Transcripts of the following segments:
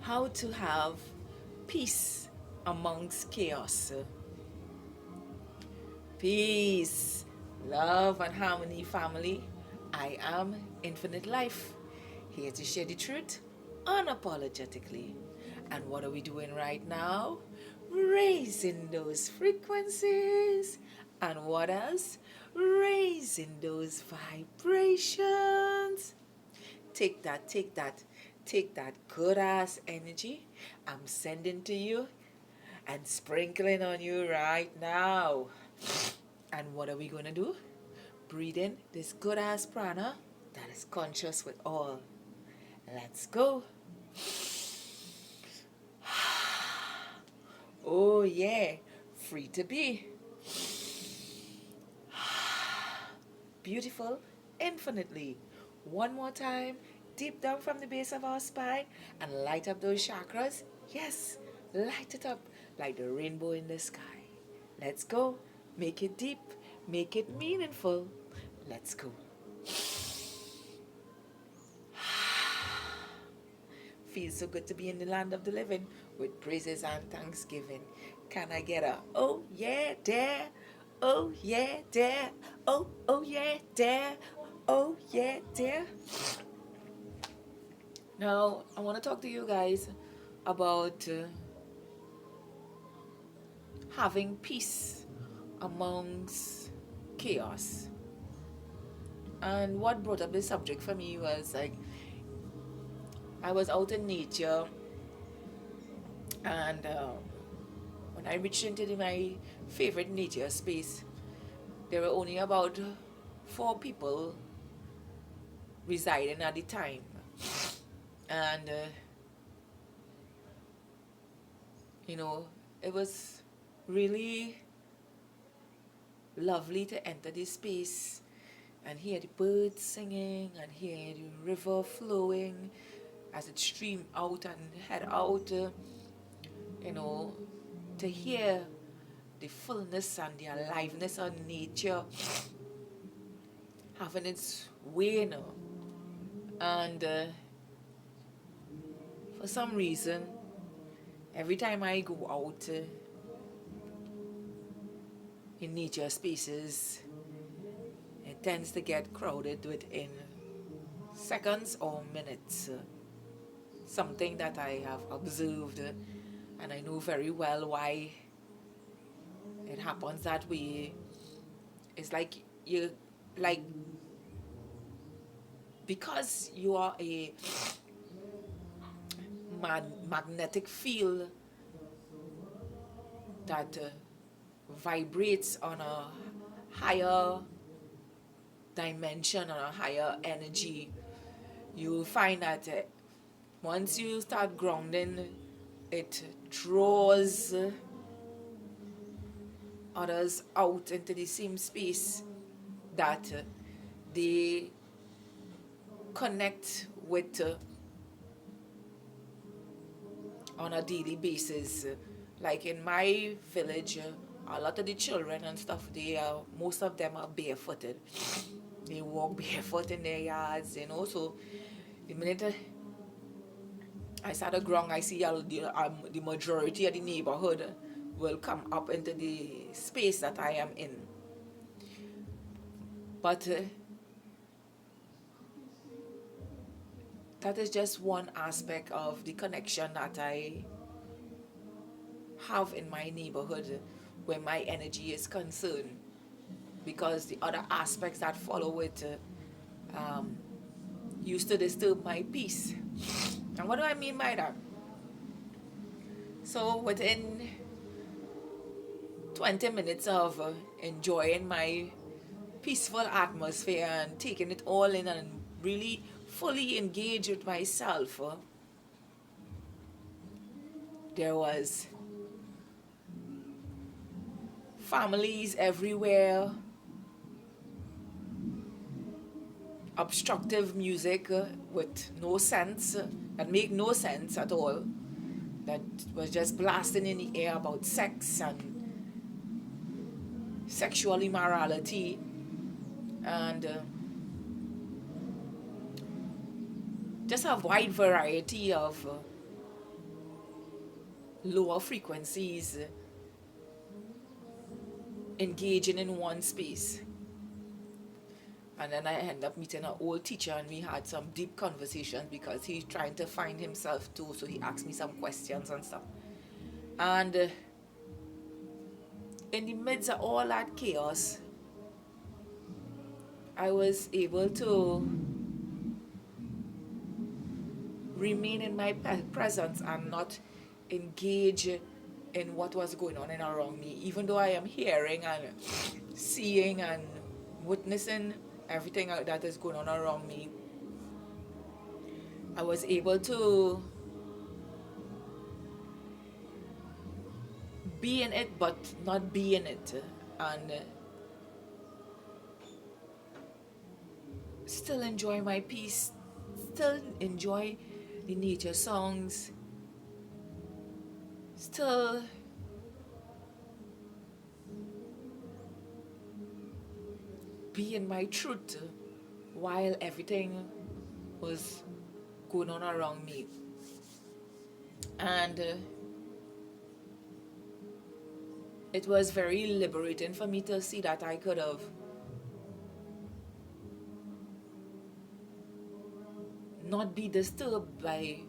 how to have peace amongst chaos. Peace, love, and harmony, family. I am Infinite Life, here to share the truth unapologetically. And what are we doing right now? Raising those frequencies. And what else? Raising those vibrations. Take that, take that, take that good ass energy I'm sending to you and sprinkling on you right now. And what are we going to do? Breathe in this good ass prana that is conscious with all. Let's go. Oh, yeah. Free to be. Beautiful infinitely. One more time, deep down from the base of our spine, and light up those chakras. Yes, light it up like the rainbow in the sky. Let's go. Make it deep, make it meaningful. Let's go. Feels so good to be in the land of the living with praises and thanksgiving. Can I get a oh yeah there? Oh yeah there. Oh yeah there. Oh yeah there. Now I want to talk to you guys about having peace amongst chaos. And what brought up this subject for me was like I was out in nature, and when I reached into my favorite nature space, there were only about 4 people residing at the time. And, you know, it was really lovely to enter this space and hear the birds singing and hear the river flowing as it streamed out and head out, you know, to hear the fullness and the aliveness of nature having its way, you know. And for some reason, every time I go out in nature spaces, it tends to get crowded within seconds or minutes. Something that I have observed, and I know very well why it happens that way. It's like like because you are a magnetic field that vibrates on a higher dimension, on a higher energy. You'll find that once you start grounding, it draws others out into the same space that they connect with on a daily basis. Like in my village, a lot of the children and stuff, most of them are barefooted. They walk barefoot in their yards, you know. So the minute I start to ground, I see the majority of the neighborhood will come up into the space that I am in. But that is just one aspect of the connection that I have in my neighborhood where my energy is concerned, because the other aspects that follow it used to disturb my peace. And what do I mean by that? So within 20 minutes of enjoying my peaceful atmosphere and taking it all in and really fully engaged with myself, there was families everywhere, obstructive music with no sense, that make no sense at all, that was just blasting in the air about sex and sexual immorality, and just a wide variety of lower frequencies engaging in one space. And then I ended up meeting an old teacher, and we had some deep conversations because he's trying to find himself too. So he asked me some questions and stuff. And in the midst of all that chaos, I was able to remain in my presence and not engage in what was going on around me, even though I am hearing and seeing and witnessing everything that is going on around me. I was able to be in it but not be in it, and still enjoy my peace, still enjoy the nature songs, still be in my truth while everything was going on around me. And it was very liberating for me to see that I could have not be disturbed by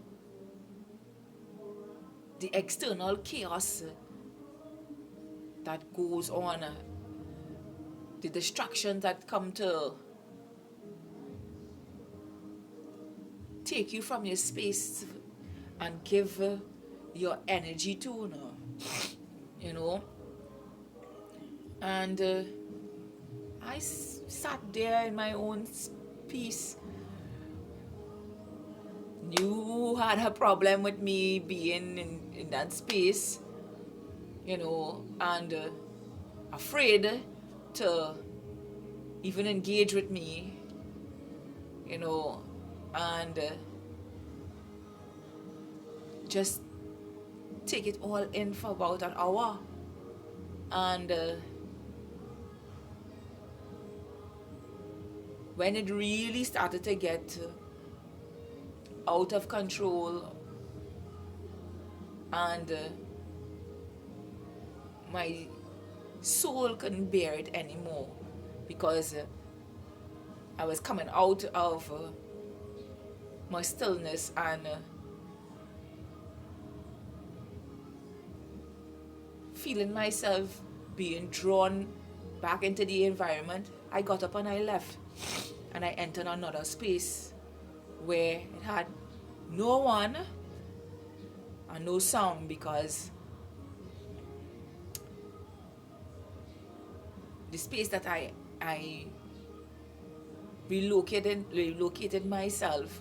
the external chaos that goes on, the distractions that come to take you from your space and give your energy to, you know. And I sat there in my own peace. You had a problem with me being in that space, you know, and afraid to even engage with me, you know, and just take it all in for about an hour. And when it really started to get out of control, and my soul couldn't bear it anymore, because I was coming out of my stillness and feeling myself being drawn back into the environment. I got up and I left, and I entered another space where it had no one and no sound, because the space that I relocated myself,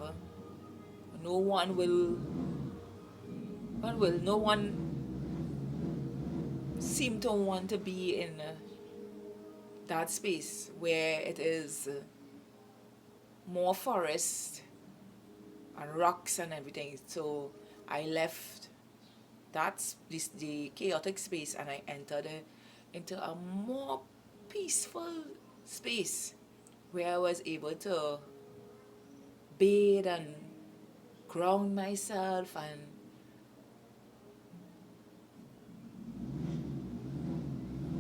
no one seemed to want to be in that space where it is more forest and rocks and everything. So I left the chaotic space, and I entered into a more peaceful space where I was able to bathe and ground myself and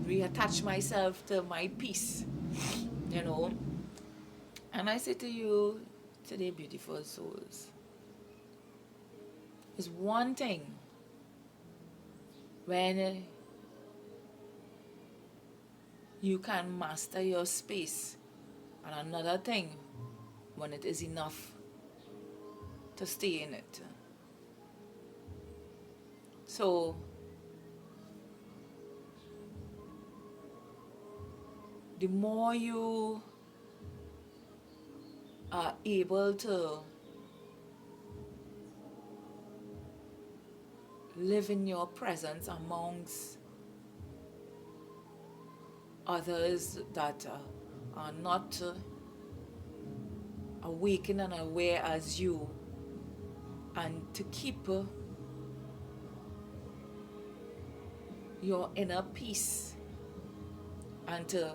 reattach myself to my peace, you know. And I say to you today, beautiful souls, it's one thing when you can master your space, and another thing when it is enough to stay in it. So the more you are able to live in your presence amongst others that are not awakened and aware as you, and to keep your inner peace and to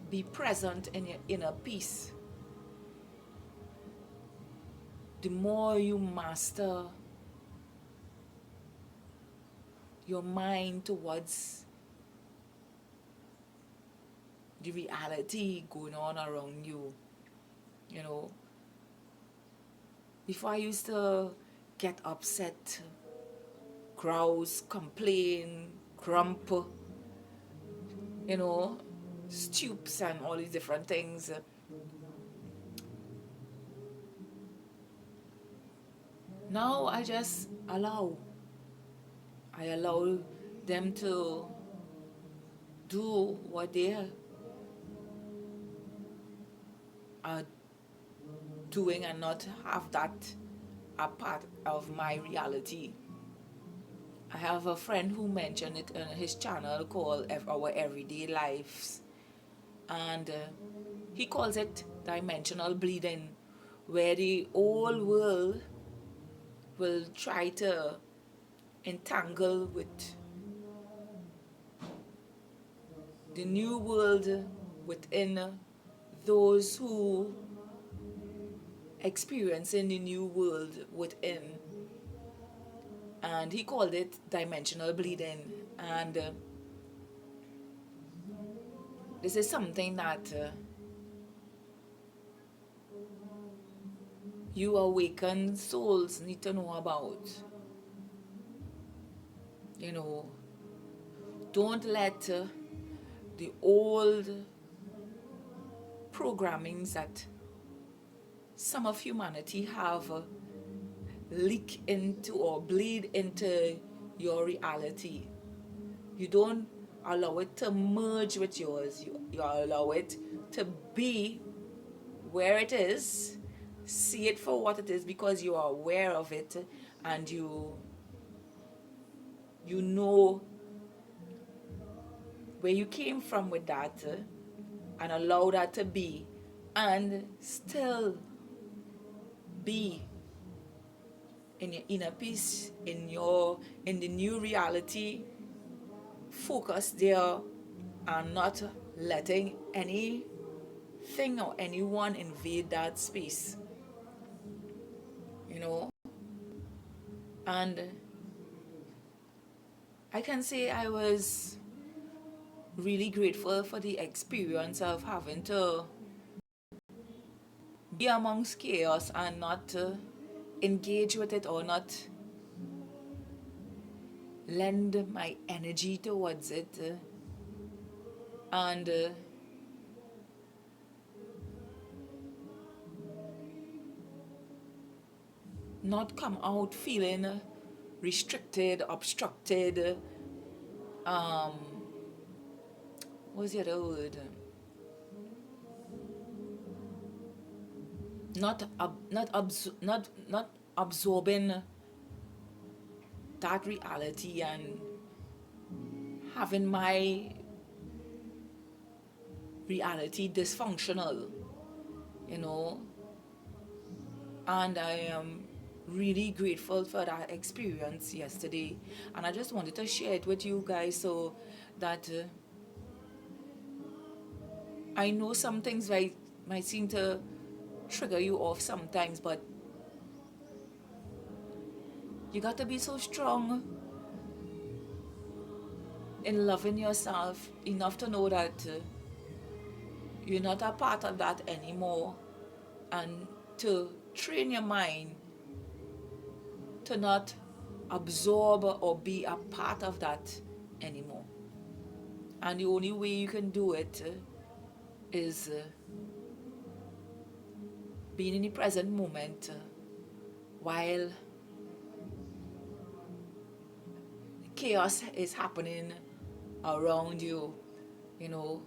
be present in your inner peace, the more you master your mind towards the reality going on around you. You know, before I used to get upset, grouse, complain, grump, you know, stoops and all these different things. Now I just allow. I allow them to do what they are doing and not have that a part of my reality. I have a friend who mentioned it on his channel called Our Everyday Lives, and he calls it dimensional bleeding, where the old world will try to entangle with the new world within those who experiencing the new world within, and he called it dimensional bleeding. And this is something that you awakened souls need to know about. You know, don't let the old programmings that some of humanity have leak into or bleed into your reality. You don't allow it to merge with yours. You allow it to be where it is. See it for what it is because you are aware of it, and you know where you came from with that, and allow that to be, and still be in your inner peace, in the new reality. Focus there, and not letting anything or anyone invade that space, you know. And I can say I was really grateful for the experience of having to be amongst chaos and not engage with it, or not lend my energy towards it, and not come out feeling restricted, obstructed, what's the other word? Not absorbing that reality and having my reality dysfunctional, you know. And I am really grateful for that experience yesterday, and I just wanted to share it with you guys, so that I know some things might seem to trigger you off sometimes, but you got to be so strong in loving yourself enough to know that you're not a part of that anymore, and to train your mind to not absorb or be a part of that anymore. And the only way you can do it is being in the present moment, while chaos is happening around you, you know.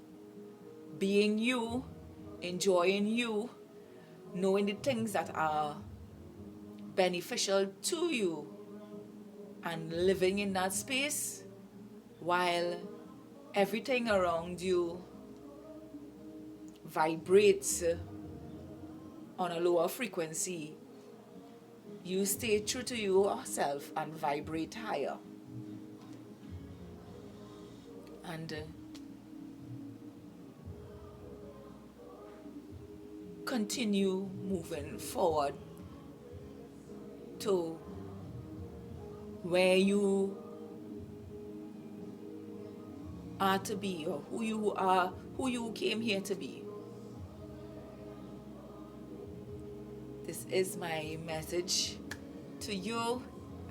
Being you, enjoying you, knowing the things that are beneficial to you, and living in that space while everything around you vibrates on a lower frequency. You stay true to yourself and vibrate higher, and continue moving forward to where you are to be, or who you are, who you came here to be. This is my message to you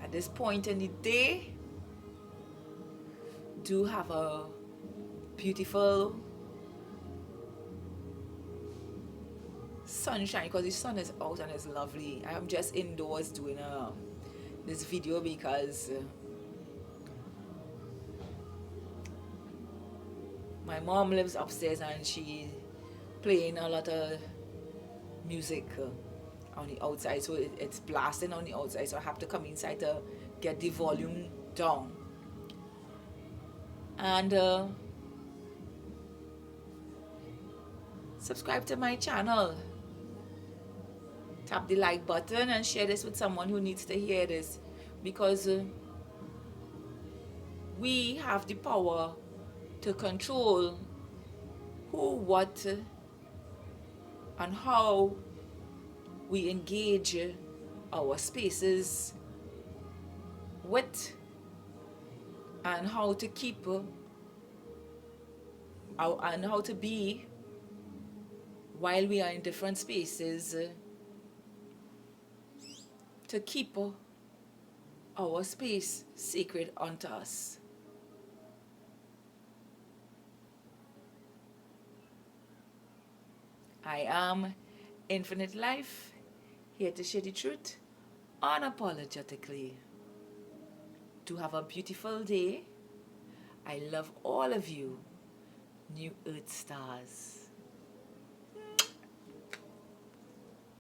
at this point in the day. Do have a beautiful sunshine, because the sun is out and it's lovely. I'm just indoors doing this video because my mom lives upstairs and she playing a lot of music on the outside, so it's blasting on the outside, so I have to come inside to get the volume down. And subscribe to my channel, tap the like button, and share this with someone who needs to hear this, because we have the power to control who, what, and how we engage our spaces with, and how to keep and how to be while we are in different spaces, to keep our space sacred unto us. I am Infinite Life, here to share the truth unapologetically. To have a beautiful day. I love all of you, New Earth Stars.